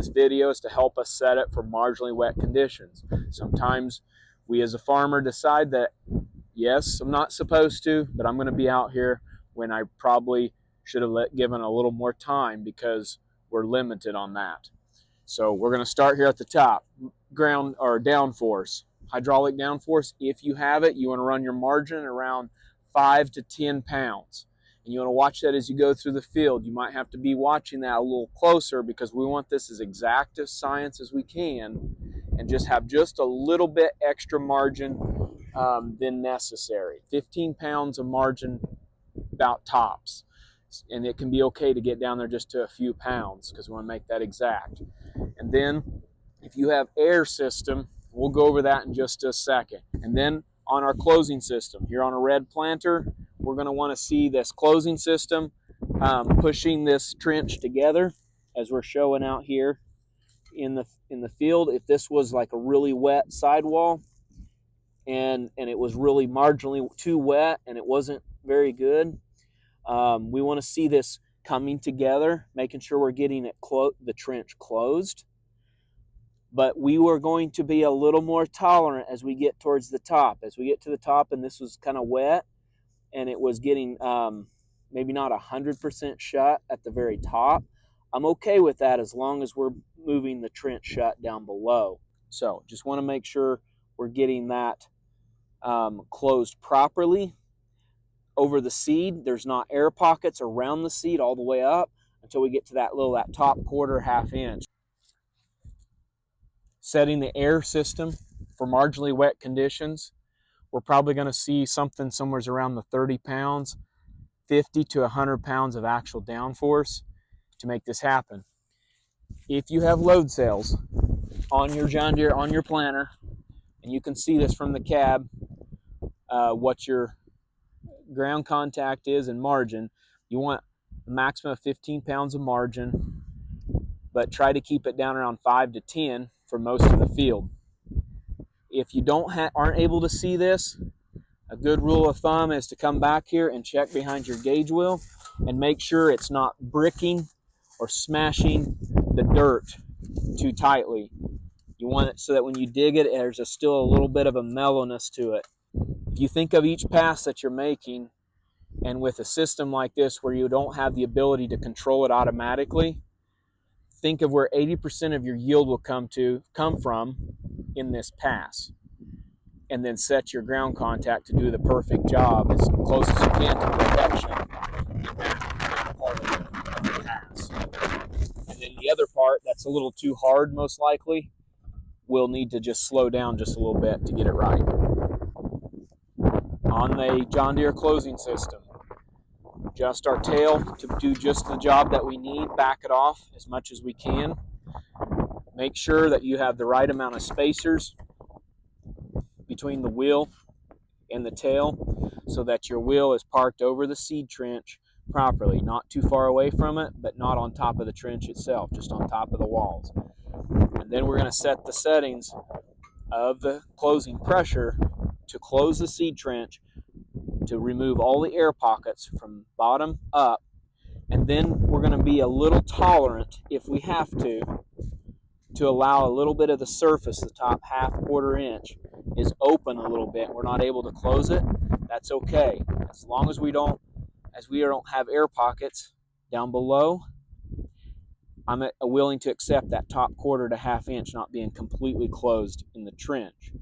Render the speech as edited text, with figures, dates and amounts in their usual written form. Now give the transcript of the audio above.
this video is to help us set it for marginally wet conditions. Sometimes we as a farmer decide that, yes, I'm not supposed to, but I'm going to be out here when I probably should have given a little more time because we're limited on that. So we're going to start here at the top. Ground or downforce, hydraulic downforce. If you have it, you want to run your margin around 5 to 10 pounds. And you want to watch that as you go through the field. You might have to be watching that a little closer because we want this as exact as science as we can and just have just a little bit extra margin than necessary. 15 pounds of margin about tops. And it can be okay to get down there just to a few pounds because we want to make that exact. And then if you have air system, we'll go over that in just a second. And then on our closing system, here on a red planter, we're going to want to see this closing system pushing this trench together as we're showing out here in the field. If this was like a really wet sidewall and it was really marginally too wet and it wasn't very good, we want to see this coming together, making sure we're getting it the trench closed. But we were going to be a little more tolerant as we get towards the top. As we get to the top and this was kind of wet and it was getting maybe not 100% shut at the very top, I'm okay with that as long as we're moving the trench shut down below. So just want to make sure we're getting that closed properly. Over the seed, there's not air pockets around the seed all the way up until we get to that top quarter half inch. Setting the air system for marginally wet conditions, we're probably going to see something somewhere around the 30 pounds, 50 to 100 pounds of actual downforce to make this happen. If you have load cells on your John Deere, on your planter, and you can see this from the cab, what your ground contact is and margin, you want a maximum of 15 pounds of margin, but try to keep it down around 5 to 10 for most of the field. If you aren't able to see this, a good rule of thumb is to come back here and check behind your gauge wheel and make sure it's not bricking or smashing the dirt too tightly. You want it so that when you dig it, there's still a little bit of a mellowness to it. If you think of each pass that you're making, and with a system like this where you don't have the ability to control it automatically, think of where 80% of your yield will come from in this pass. And then set your ground contact to do the perfect job as close as you can to perfection in that part of the pass. And then the other part that's a little too hard, most likely, we'll need to just slow down just a little bit to get it right. On the John Deere closing system, adjust our tail to do just the job that we need, back it off as much as we can. Make sure that you have the right amount of spacers between the wheel and the tail so that your wheel is parked over the seed trench properly, not too far away from it, but not on top of the trench itself, just on top of the walls. And then we're going to set the settings of the closing pressure to close the seed trench, to remove all the air pockets from bottom up, and then we're going to be a little tolerant if we have to allow a little bit of the surface, the top half quarter inch is open a little bit. We're not able to close it. That's okay. As long as we don't have air pockets down below, I'm willing to accept that top quarter to half inch not being completely closed in the trench.